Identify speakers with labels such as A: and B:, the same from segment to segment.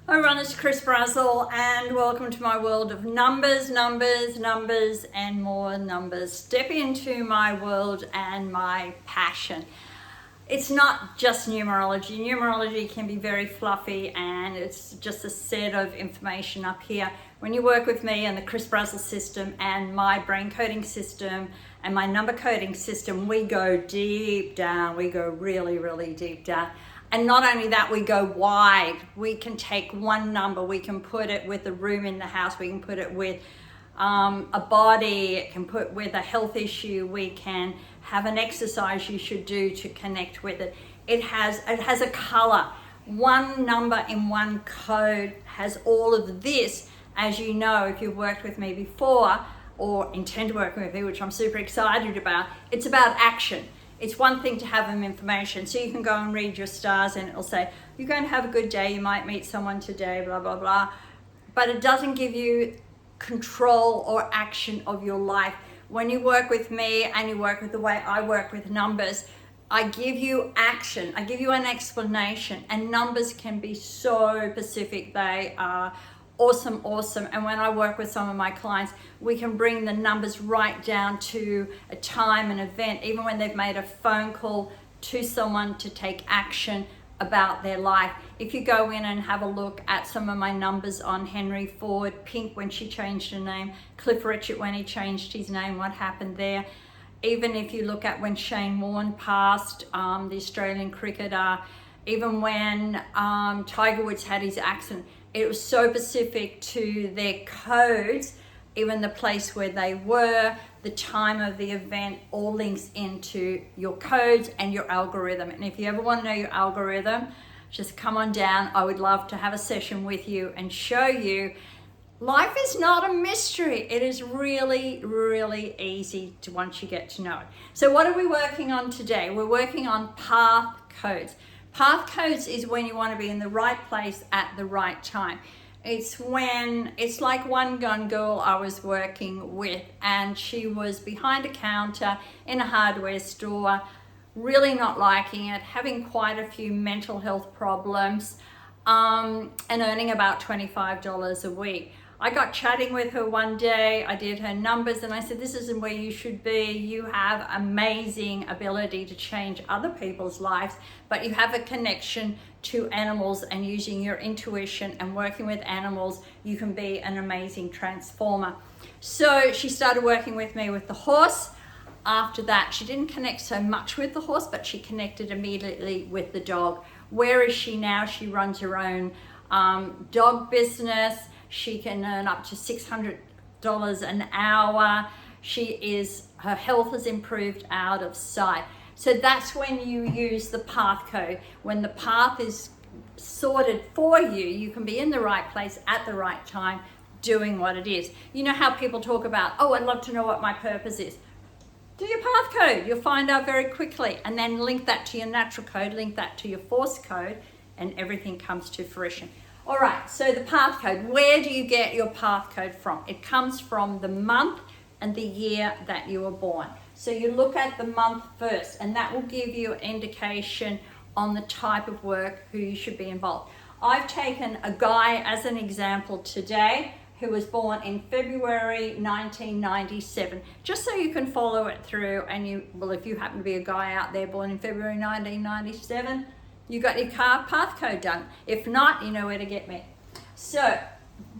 A: Hi everyone, it's Chris Brazel and welcome to my world of numbers, and more numbers. Step into my world and my passion. It's not just numerology. Numerology can be very fluffy and it's just a set of information up here. When you work with me and the Chris Brazel system and my brain coding system and my number coding system, we go deep down. We go really deep down. And not only that, we go wide. We can take one number, we can put it with a room in the house, we can put it with a body, it can put with a health issue, we can have an exercise you should do to connect with it. It has a color. One number in one code has all of this. As you know, if you've worked with me before or intend to work with me, which I'm super excited about, it's about action. It's one thing to have them information, so you can go and read your stars and it'll say, you're going to have a good day, you might meet someone today, blah, blah, blah. But it doesn't give you control or action of your life. When you work with me and you work with the way I work with numbers, I give you action, I give you an explanation, and numbers can be so specific. They are awesome. And when I work with some of my clients, we can bring the numbers right down to a time, an event, even when they've made a phone call to someone to take action about their life. If you go in and have a look at some of my numbers on Henry Ford, Pink when she changed her name, Cliff Richard when he changed his name, what happened there. Even if you look at when Shane Warne passed, the Australian cricketer, even when Tiger Woods had his accident, it was so specific to their codes, even the place where they were, the time of the event, all links into your codes and your algorithm. And if you ever want to know your algorithm, just come on down. I would love to have a session with you and show you. Life is not a mystery. It is really easy to once you get to know it. So what are we working on today? We're working on path codes. Path codes is when you want to be in the right place at the right time. It's like one young girl I was working with, and she was behind a counter in a hardware store, really not liking it, having quite a few mental health problems, and earning about $25 a week. I got chatting with her one day, I did her numbers, and I said, this isn't where you should be. You have amazing ability to change other people's lives, but you have a connection to animals, and using your intuition and working with animals, you can be an amazing transformer. So she started working with me with the horse. After that, she didn't connect so much with the horse, but she connected immediately with the dog. Where is she now? She runs her own dog business. She can earn up to $600 an hour. Her health has improved out of sight. So that's when you use the path code. When the path is sorted for you, you can be in the right place at the right time doing what it is. You know how people talk about, oh, I'd love to know what my purpose is. Do your path code. You'll find out very quickly. And then link that to your natural code, link that to your force code, and everything comes to fruition. All right, so the path code, where do you get your path code from? It comes from the month and the year that you were born. So you look at the month first, and that will give you an indication on the type of work, who you should be involved. I've taken a guy as an example today who was born in February 1997, just so you can follow it through. And if you happen to be a guy out there born in February 1997, you got your path code done. If not, you know where to get me. So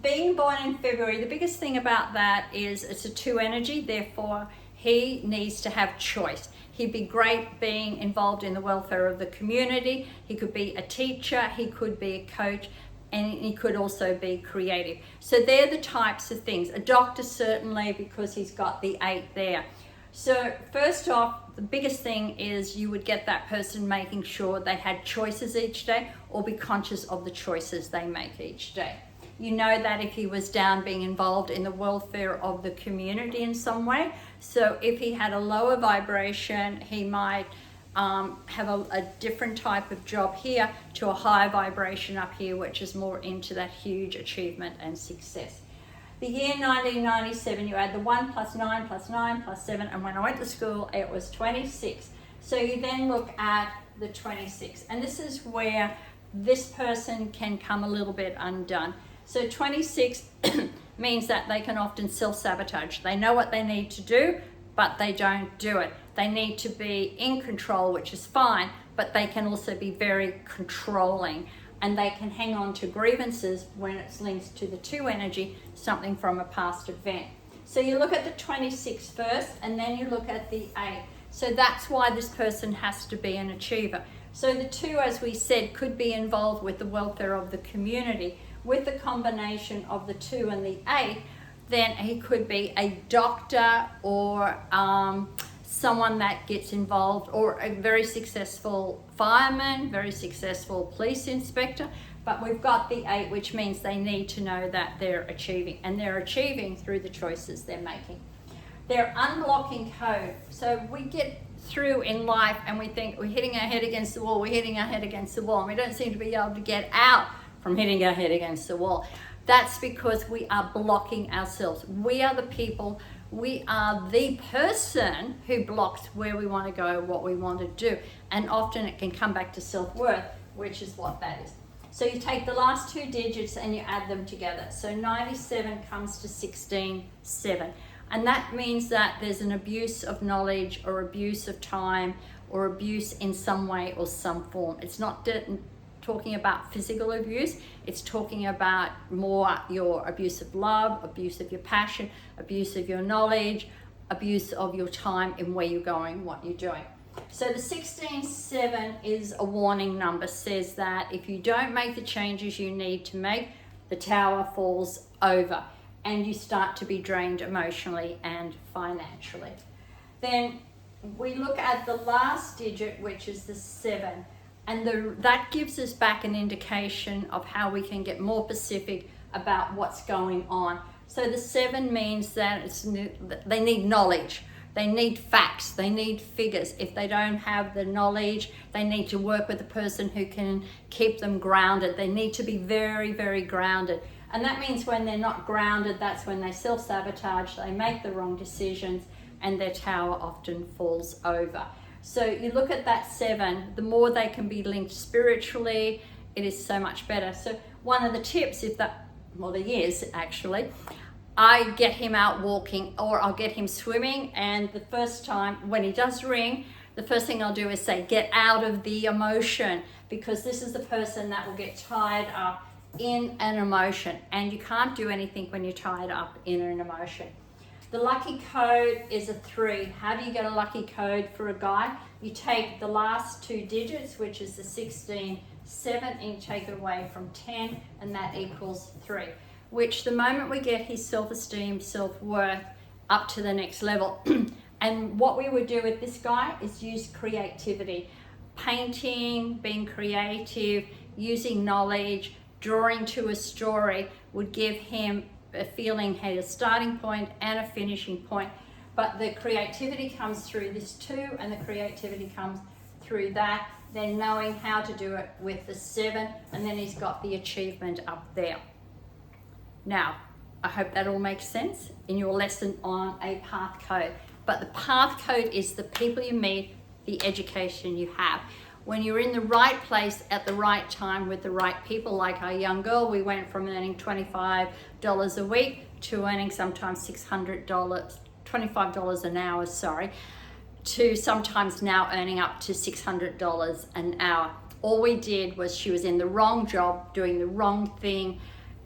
A: being born in February, the biggest thing about that is it's a 2 energy, therefore he needs to have choice. He'd be great being involved in the welfare of the community. He could be a teacher, he could be a coach, and he could also be creative. So they're the types of things. A doctor certainly, because he's got the 8 there. So first off, the biggest thing is you would get that person making sure they had choices each day, or be conscious of the choices they make each day. You know that if he was down, being involved in the welfare of the community in some way. So if he had a lower vibration, he might have a different type of job here to a higher vibration up here, which is more into that huge achievement and success. The year 1997, you add the 1 plus 9 plus 9 plus 7, and when I went to school, it was 26. So you then look at the 26, and this is where this person can come a little bit undone. So 26 means that they can often self-sabotage. They know what they need to do, but they don't do it. They need to be in control, which is fine, but they can also be very controlling, and they can hang on to grievances when it's linked to the 2 energy, something from a past event. So you look at the 26 first, and then you look at the 8. So that's why this person has to be an achiever. So the 2, as we said, could be involved with the welfare of the community. With the combination of the 2 and the 8, then he could be a doctor or someone that gets involved, or a very successful fireman, very successful police inspector. But we've got the 8, which means they need to know that they're achieving, and they're achieving through the choices they're making. They're unblocking code. So we get through in life and we think we're hitting our head against the wall, we're hitting our head against the wall, and we don't seem to be able to get out from hitting our head against the wall. That's because we are blocking ourselves. We are the people, we are the person who blocks where we want to go, what we want to do. And often it can come back to self-worth, which is what that is. So you take the last 2 digits and you add them together. So 97 comes to 16,7. And that means that there's an abuse of knowledge or abuse of time or abuse in some way or some form. It's not talking about physical abuse, it's talking about more your abuse of love, abuse of your passion, abuse of your knowledge, abuse of your time in where you're going, what you're doing. So the 16,7 is a warning number, says that if you don't make the changes you need to make, the tower falls over and you start to be drained emotionally and financially. Then we look at the last digit, which is the 7, and that gives us back an indication of how we can get more specific about what's going on. So the 7 means that they need knowledge. They need facts, they need figures. If they don't have the knowledge, they need to work with a person who can keep them grounded. They need to be very, very grounded. And that means when they're not grounded, that's when they self-sabotage, they make the wrong decisions, and their tower often falls over. So you look at that 7, the more they can be linked spiritually, it is so much better. So one of the tips, there is actually, I get him out walking or I'll get him swimming, and the first time when he does ring, the first thing I'll do is say, get out of the emotion, because this is the person that will get tied up in an emotion, and you can't do anything when you're tied up in an emotion. The lucky code is a 3. How do you get a lucky code for a guy? You take the last 2 digits, which is the 16,7, and you take it away from 10, and that equals 3. Which the moment we get his self-esteem, self-worth up to the next level, and what we would do with this guy is use creativity. Painting, being creative, using knowledge, drawing to a story would give him a feeling he had a starting point and a finishing point. But the creativity comes through this 2, and the creativity comes through that, then knowing how to do it with the 7, and then he's got the achievement up there. Now, I hope that all makes sense in your lesson on a path code. But the path code is the people you meet, the education you have. When you're in the right place at the right time with the right people, like our young girl, we went from earning $25 a week to earning sometimes $25 an hour, to sometimes now earning up to $600 an hour. All we did was she was in the wrong job, doing the wrong thing,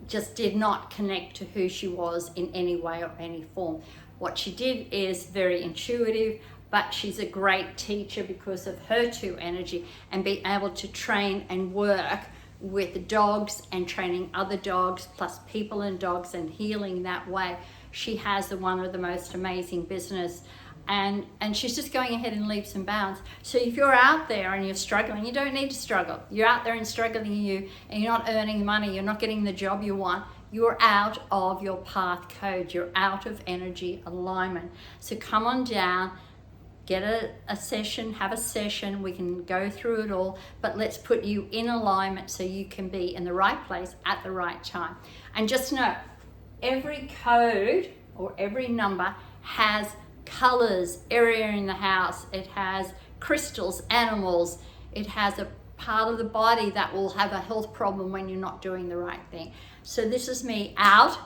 A: just did not connect to who she was in any way or any form. What she did is very intuitive, but she's a great teacher because of her 2 energy, and being able to train and work with dogs and training other dogs, plus people and dogs, and healing that way. She has one of the most amazing business, and she's just going ahead in leaps and bounds. So if you're out there and you're struggling, you don't need to struggle. You're out there and struggling, and you're not earning money, you're not getting the job you want, you're out of your path code, you're out of energy alignment. So come on down, get a session, have a session, we can go through it all, but let's put you in alignment so you can be in the right place at the right time. And just know, every code or every number has colors, area in the house, it has crystals, animals, it has a part of the body that will have a health problem when you're not doing the right thing. So this is me out.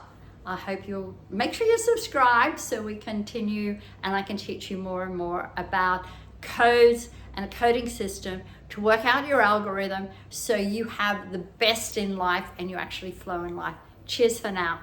A: I hope you'll make sure you subscribe so we continue and I can teach you more and more about codes and a coding system to work out your algorithm so you have the best in life and you actually flow in life. Cheers for now.